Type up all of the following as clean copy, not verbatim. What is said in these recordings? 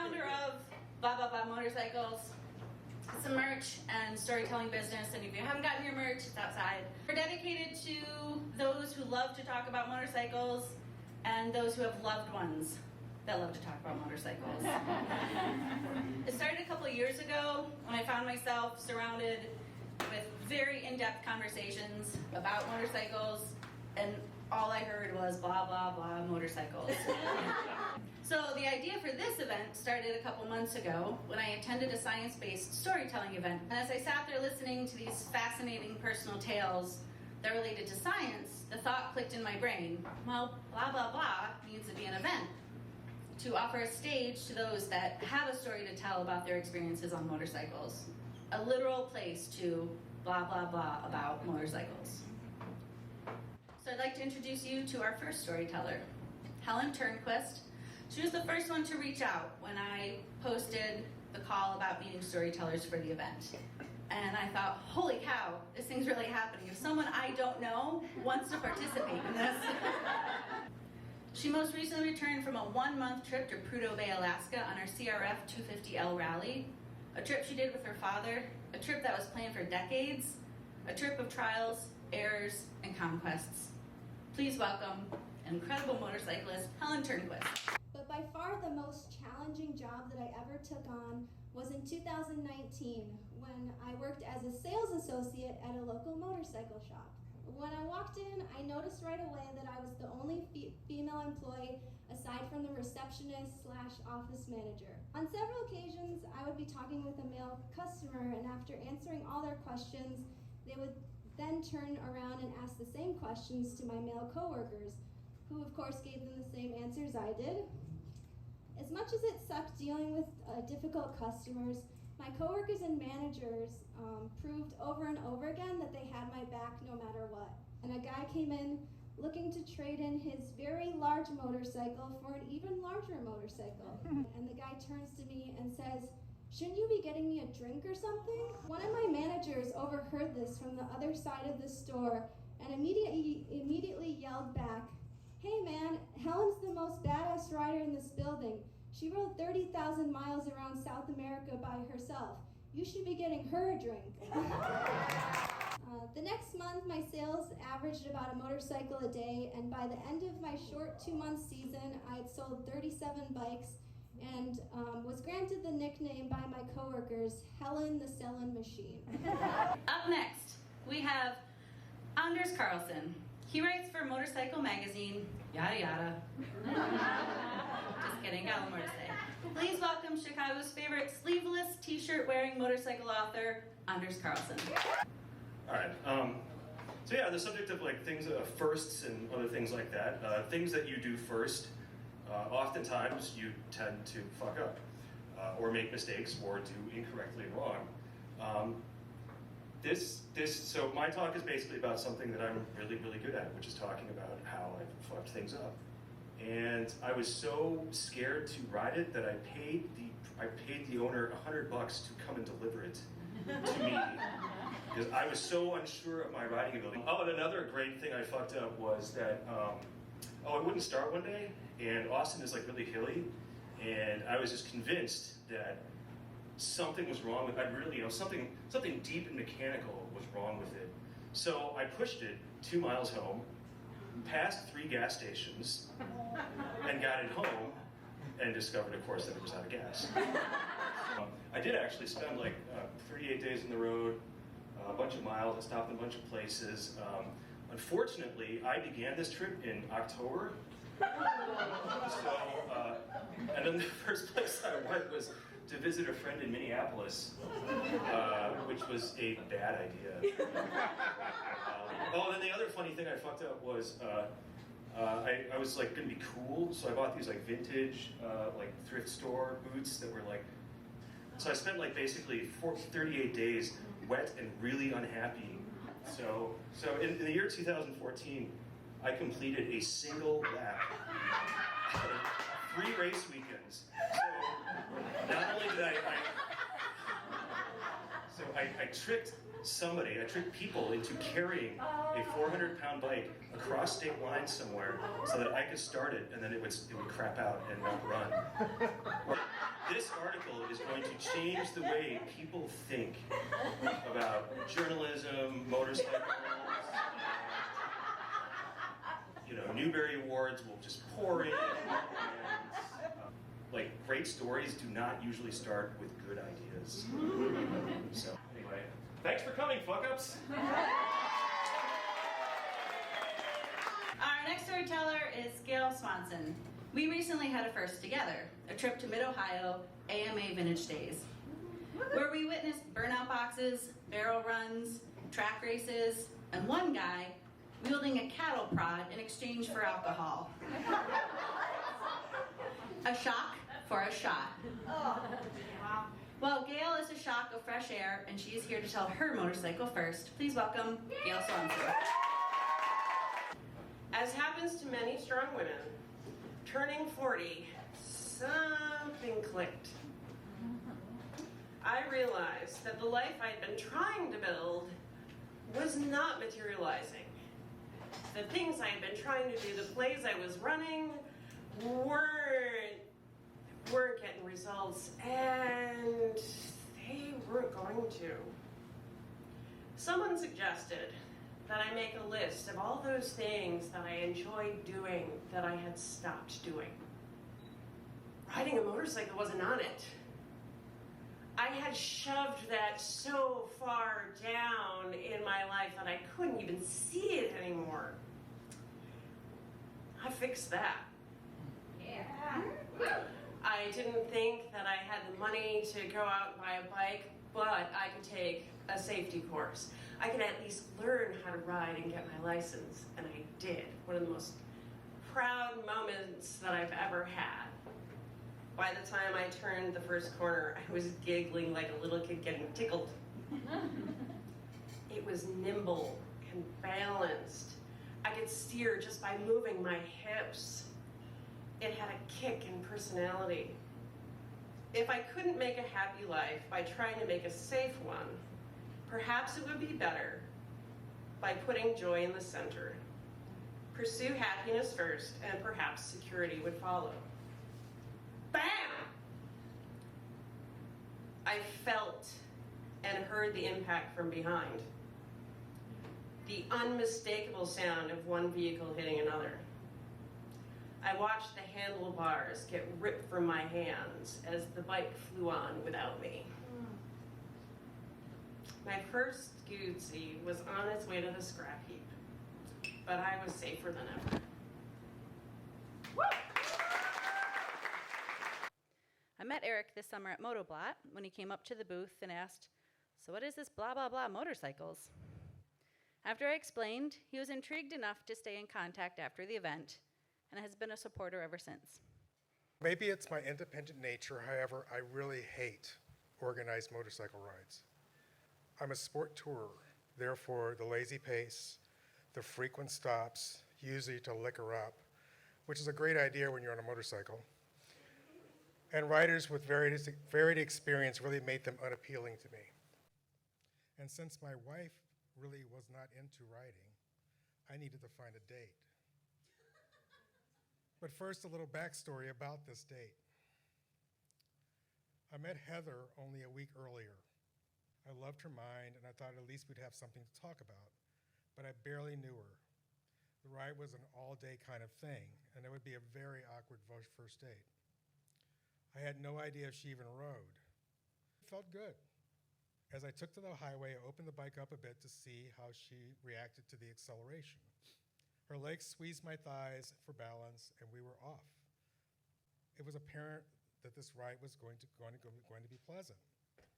founder of Blah Blah Blah Motorcycles. It's a merch and storytelling business, and if you haven't gotten your merch, it's outside. We're dedicated to those who love to talk about motorcycles and those who have loved ones that love to talk about motorcycles. It started a couple of years ago when I found myself surrounded with very in-depth conversations about motorcycles, and all I heard was blah, blah, blah, motorcycles. So the idea for this event started a couple months ago when I attended a science-based storytelling event. And as I sat there listening to these fascinating personal tales that related to science, the thought clicked in my brain, well, blah, blah, blah needs to be an event to offer a stage to those that have a story to tell about their experiences on motorcycles. A literal place to blah, blah, blah about motorcycles. So I'd like to introduce you to our first storyteller, Helen Tornquist. She was the first one to reach out when I posted the call about meeting storytellers for the event. And I thought, holy cow, this thing's really happening. If someone I don't know wants to participate in this. She most recently returned from a 1-month trip to Prudhoe Bay, Alaska on her CRF 250L rally. A trip she did with her father, a trip that was planned for decades, a trip of trials, errors, and conquests. Please welcome incredible motorcyclist, Helen Tornquist. But by far the most challenging job that I ever took on was in 2019 when I worked as a sales associate at a local motorcycle shop. When I walked in, I noticed right away that I was the only female employee aside from the receptionist/office manager. On several occasions, I would be talking with a male customer, and after answering all their questions, they would then turn around and ask the same questions to my male coworkers, who of course gave them the same answers I did. As much as it sucked dealing with difficult customers, my coworkers and managers proved over and over again that they had my back no matter what. And a guy came in looking to trade in his very large motorcycle for an even larger motorcycle. And the guy turns to me and says, "Shouldn't you be getting me a drink or something?" One of my managers overheard this from the other side of the store and immediately yelled back, "Hey man, Helen's the most badass rider in this building. She rode 30,000 miles around South America by herself. You should be getting her a drink." The next month, my sales averaged about a motorcycle a day, and by the end of my short 2-month season, I had sold 37 bikes and was granted the nickname by my coworkers, Helen the Sellin' Machine. Up next, we have Anders Carlson. He writes for Motorcycle Magazine, yada yada. Just kidding, got one more to say. Please welcome Chicago's favorite sleeveless t-shirt wearing motorcycle author, Anders Carlson. All right, so yeah, the subject of like things, firsts and other things like that, things that you do first, oftentimes you tend to fuck up, or make mistakes, or do incorrectly wrong. So my talk is basically about something that I'm really, really good at, which is talking about how I've fucked things up. And I was so scared to ride it that I paid the owner $100 to come and deliver it to me, because I was so unsure of my riding ability. Oh, and another great thing I fucked up was that, I wouldn't start one day, and Austin is like really hilly, and I was just convinced that something was wrong with it. Something deep and mechanical was wrong with it. So I pushed it 2 miles home, passed 3 gas stations, and got it home, and discovered, of course, that it was out of gas. I did actually spend like 38 days on the road, a bunch of miles. I stopped in a bunch of places. Unfortunately, I began this trip in October. And then the first place I went was to visit a friend in Minneapolis, which was a bad idea. And then the other funny thing I fucked up was I was like going to be cool, so I bought these like vintage like thrift store boots that were like. So I spent like basically 38 days wet and really unhappy. So in the year 2014, I completed a single lap, 3 race weekends. So not only did I tricked people into carrying a 400-pound bike across state lines somewhere so that I could start it and then it would crap out and not run. is going to change the way people think about journalism, motorcycles. Newbery Awards will just pour in. And, great stories do not usually start with good ideas. So, anyway, thanks for coming, fuck-ups. Our next storyteller is Gail Swanson. We recently had a first together, a trip to Mid-Ohio AMA Vintage Days, where we witnessed burnout boxes, barrel runs, track races, and one guy wielding a cattle prod in exchange for alcohol. A shock for a shot. Well, Gail is a shock of fresh air, and she is here to tell her motorcycle first. Please welcome Gail Swanson. As happens to many strong women, turning 40, something clicked. I realized that the life I'd been trying to build was not materializing. The things I had been trying to do, the plays I was running, weren't getting results, and they weren't going to. Someone suggested that I make a list of all those things that I enjoyed doing that I had stopped doing. Riding a motorcycle wasn't on it. I had shoved that so far down in my life that I couldn't even see it anymore. I fixed that. Yeah. I didn't think that I had the money to go out and buy a bike, but I could take a safety course. I could at least learn how to ride and get my license, and I did. One of the most proud moments that I've ever had. By the time I turned the first corner, I was giggling like a little kid getting tickled. It was nimble and balanced. I could steer just by moving my hips. It had a kick and personality. If I couldn't make a happy life by trying to make a safe one, perhaps it would be better by putting joy in the center. Pursue happiness first, and perhaps security would follow. Bam! I felt and heard the impact from behind. The unmistakable sound of one vehicle hitting another. I watched the handlebars get ripped from my hands as the bike flew on without me. My first Gucci was on its way to the scrap heap, but I was safer than ever. I met Eric this summer at Moto when he came up to the booth and asked, "So what is this blah blah blah motorcycles?" After I explained, he was intrigued enough to stay in contact after the event and has been a supporter ever since. Maybe it's my independent nature, however, I really hate organized motorcycle rides. I'm a sport tourer, therefore the lazy pace, the frequent stops, usually to liquor up, which is a great idea when you're on a motorcycle, and riders with varied experience really made them unappealing to me. And since my wife really was not into riding, I needed to find a date. But first, a little backstory about this date. I met Heather only a week earlier. I loved her mind, and I thought at least we'd have something to talk about, but I barely knew her. The ride was an all-day kind of thing, and it would be a very awkward first date. I had no idea if she even rode. It felt good. As I took to the highway, I opened the bike up a bit to see how she reacted to the acceleration. Her legs squeezed my thighs for balance, and we were off. It was apparent that this ride was going to be pleasant.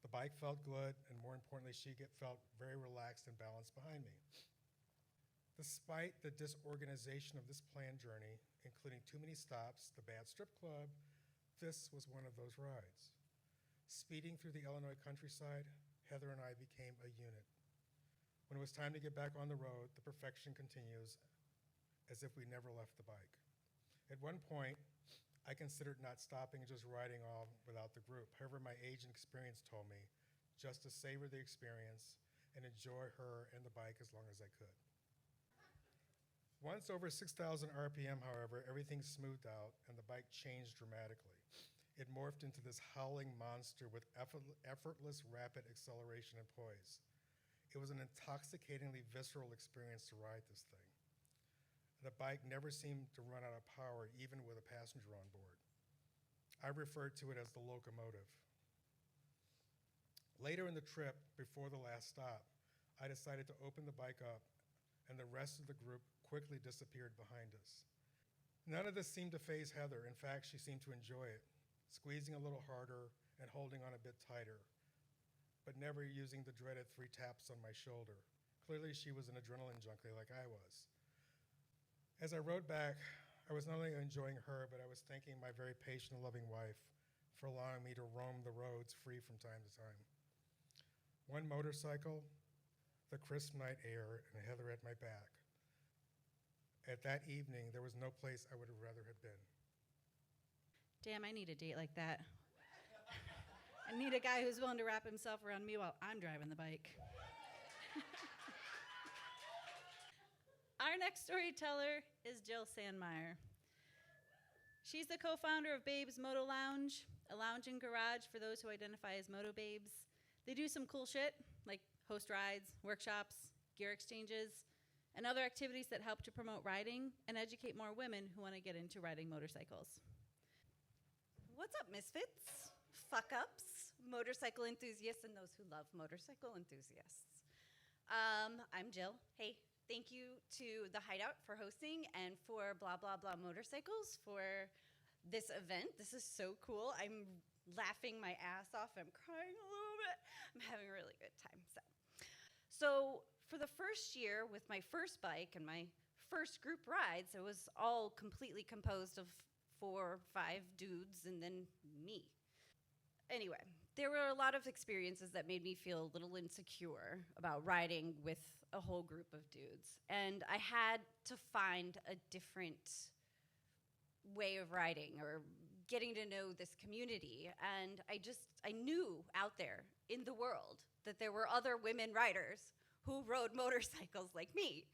The bike felt good, and more importantly, she felt very relaxed and balanced behind me. Despite the disorganization of this planned journey, including too many stops, the bad strip club, this was one of those rides. Speeding through the Illinois countryside, Heather and I became a unit. When it was time to get back on the road, the perfection continues as if we never left the bike. At one point, I considered not stopping and just riding off without the group. However, my age and experience told me just to savor the experience and enjoy her and the bike as long as I could. Once over 6,000 RPM, however, everything smoothed out and the bike changed dramatically. it morphed into this howling monster with effortless, rapid acceleration and poise. It was an intoxicatingly visceral experience to ride this thing. The bike never seemed to run out of power, even with a passenger on board. I referred to it as the locomotive. Later in the trip, before the last stop, I decided to open the bike up, and the rest of the group quickly disappeared behind us. None of this seemed to faze Heather. In fact, she seemed to enjoy it, squeezing a little harder and holding on a bit tighter, but never using the dreaded 3 taps on my shoulder. Clearly, she was an adrenaline junkie like I was. As I rode back, I was not only enjoying her, but I was thanking my very patient and loving wife for allowing me to roam the roads free from time to time. One motorcycle, the crisp night air, and Heather at my back. At that evening, there was no place I would have rather have been. Damn, I need a date like that. I need a guy who's willing to wrap himself around me while I'm driving the bike. Our next storyteller is Jill Sandmire. She's the co-founder of Babes Moto Lounge, a lounging garage for those who identify as Moto Babes. They do some cool shit, like host rides, workshops, gear exchanges, and other activities that help to promote riding and educate more women who want to get into riding motorcycles. What's up, misfits, fuck-ups, motorcycle enthusiasts, and those who love motorcycle enthusiasts? I'm Jill. Hey, thank you to the Hideout for hosting and for Blah Blah Blah Motorcycles for this event. This is so cool. I'm laughing my ass off. I'm crying a little bit. I'm having a really good time. So for the first year with my first bike and my first group rides, it was all completely composed of 4 or 5 dudes and then me. Anyway, there were a lot of experiences that made me feel a little insecure about riding with a whole group of dudes. And I had to find a different way of riding or getting to know this community. And I knew out there in the world that there were other women riders who rode motorcycles like me.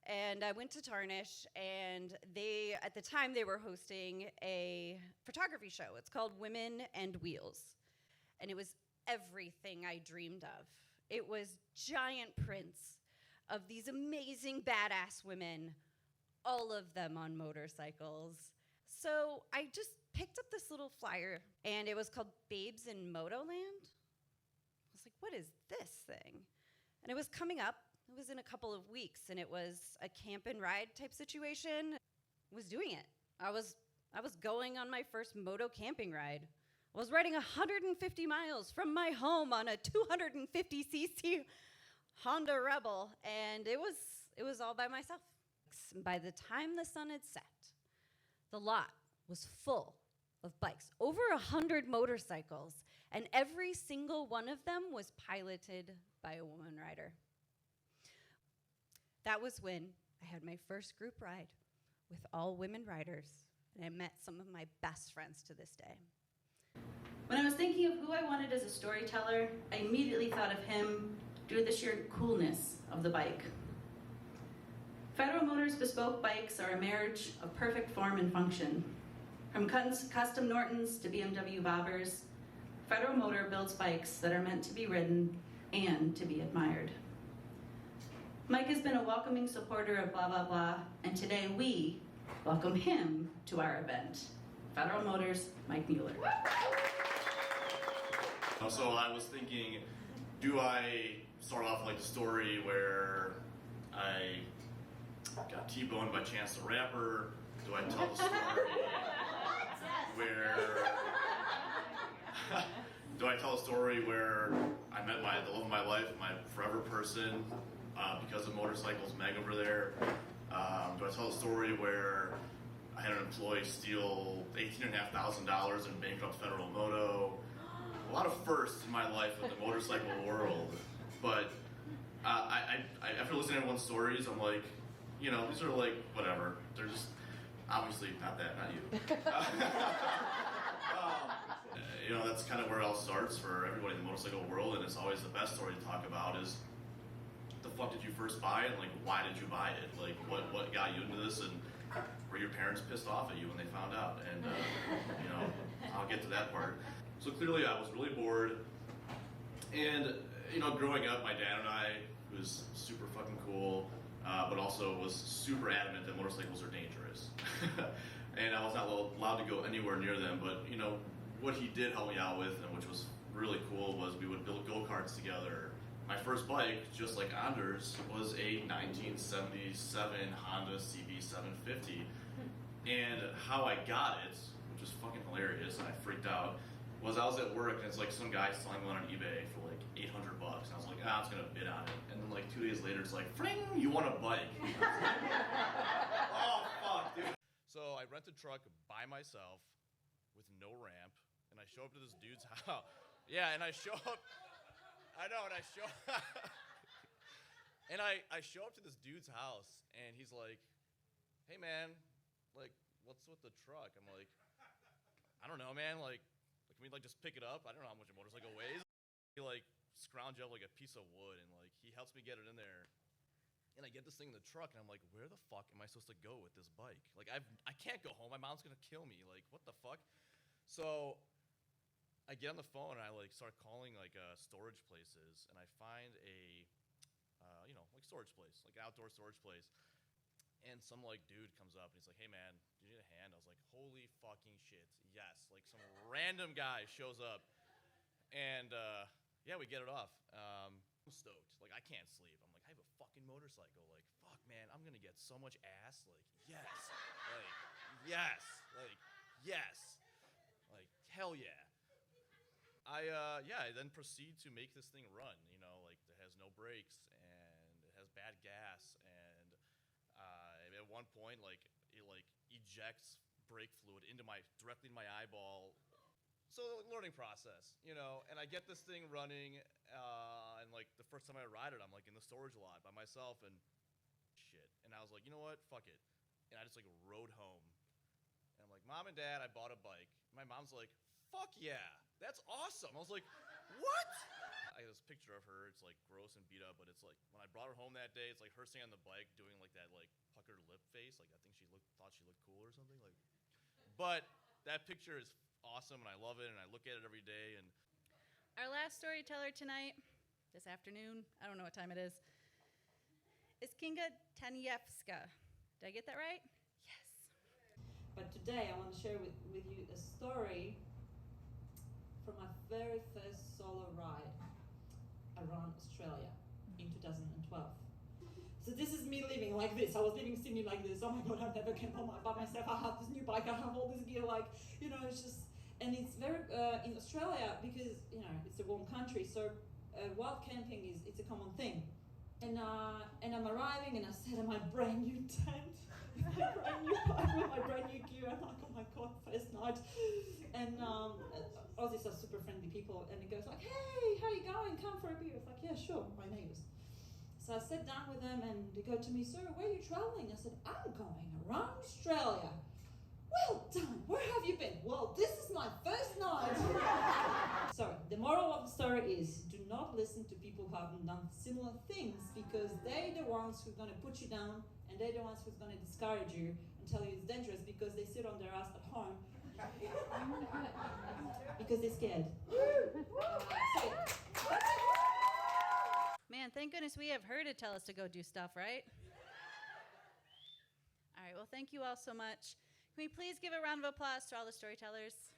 And I went to Tarnish, and at the time they were hosting a photography show. It's called Women and Wheels. And it was everything I dreamed of. It was giant prints of these amazing badass women, all of them on motorcycles. So I just picked up this little flyer, and it was called Babes in Motoland. I was like, what is this thing? And it was coming up. It was in a couple of weeks, and it was a camp and ride type situation. I was doing it. I was going on my first moto camping ride. I was riding 150 miles from my home on a 250cc Honda Rebel, and it was all by myself. By the time the sun had set, the lot was full of bikes, over 100 motorcycles, and every single one of them was piloted by a woman rider. That was when I had my first group ride with all women riders, and I met some of my best friends to this day. When I was thinking of who I wanted as a storyteller, I immediately thought of him due to the sheer coolness of the bike. Federal Motors bespoke bikes are a marriage of perfect form and function. From custom Nortons to BMW Bobbers, Federal Motor builds bikes that are meant to be ridden and to be admired. Mike has been a welcoming supporter of Blah Blah Blah, and today we welcome him to our event. Federal Motors, Mike Muller. So I was thinking, do I start off like a story where I got T-boned by Chance the Rapper? Do I tell the story where do I tell a story where I met the love of my life, my forever person, because of motorcycles, Meg over there? Do I tell a story where I had an employee steal $18,500 in bankrupt Federal Moto? A lot of firsts in my life in the motorcycle world, but after listening to everyone's stories, I'm like, you know, these are like, whatever. They're just, obviously not that, not you. You know, that's kind of where it all starts for everybody in the motorcycle world, and it's always the best story to talk about is, the fuck did you first buy it? Like, why did you buy it? Like, what got you into this, and were your parents pissed off at you when they found out? And, you know, how I'll get to that part. So clearly I was really bored. And, you know, growing up, my dad and I was super fucking cool, but also was super adamant that motorcycles are dangerous. And I was not allowed to go anywhere near them, but, you know, what he did help me out with, and which was really cool, was we would build go-karts together. My first bike, just like Anders, was a 1977 Honda CB750. And how I got it, which was fucking hilarious, and I freaked out, was I was at work and it's like some guy selling one on eBay for like $800. And I was like, I was gonna bid on it. And then like 2 days later, it's like, fling, you want a bike? Oh fuck, dude. So I rent a truck by myself with no ramp, and I show up to this dude's house. Yeah, and I show up. I know, and I show. And I show up to this dude's house, and he's like, "Hey man, like, what's with the truck?" I'm like, "I don't know, man. Like, can we like just pick it up? I don't know how much a motorcycle weighs." He like scrounge up like a piece of wood, and like he helps me get it in there. And I get this thing in the truck, and I'm like, where the fuck am I supposed to go with this bike? Like, I can't go home. My mom's gonna kill me. Like, what the fuck? So I get on the phone, and I like start calling like storage places, and I find a, you know, like storage place, like outdoor storage place. And some like dude comes up, and he's like, hey man, do you need a hand? I was like, holy fucking shit, yes. Like some random guy shows up, and yeah, we get it off. I'm stoked. Like, I can't sleep. I'm like, I have a fucking motorcycle. Like, fuck, man, I'm gonna get so much ass. Like, yes. Like, yes. Like, yes. Like, hell yeah. I then proceed to make this thing run. You know, like, it has no brakes, and it has bad gas, and at one point, like, it, like, ejects brake fluid directly into my eyeball. So learning process, you know, and I get this thing running, and like the first time I ride it, I'm like in the storage lot by myself, and shit. And I was like, you know what, fuck it. And I just like rode home, and I'm like, Mom and Dad, I bought a bike. My mom's like, fuck yeah, that's awesome. I was like, what? I have this picture of her. It's like gross and beat up, but it's like when I brought her home that day, it's like her sitting on the bike doing like that like puckered lip face, like I think thought she looked cool or something. Like, but that picture is awesome, and I love it, and I look at it every day. And our last storyteller tonight, this afternoon, I don't know what time it is Kinga Tanajewska. Did I get that right? Yes. But today I want to share with you a story from my very first solo ride around Australia in 2012. So this is me living like this. I was living in Sydney like this. Oh my God, I've never came home by myself. I have this new bike. I have all this gear. Like, you know, it's just, and it's very, in Australia, because, you know, it's a warm country, so wild camping it's a common thing. And I'm arriving, and I set up my brand new tent, my brand new bike with my brand new gear. I'm like, oh my God, first night. And Aussies are super friendly people, and it goes like, hey, how you going? Come for a beer. It's like, yeah, sure, my neighbors. So I sat down with them, and they go to me, sir, where are you traveling? I said, I'm going around Australia. Well done, where have you been? Well, this is my first night. So the moral of the story is, do not listen to people who haven't done similar things, because they're the ones who are going to put you down, and they're the ones who's going to discourage you and tell you it's dangerous, because they sit on their ass at home because they're scared. Man, thank goodness we have her to tell us to go do stuff, right? All right, well, thank you all so much. Can we please give a round of applause to all the storytellers?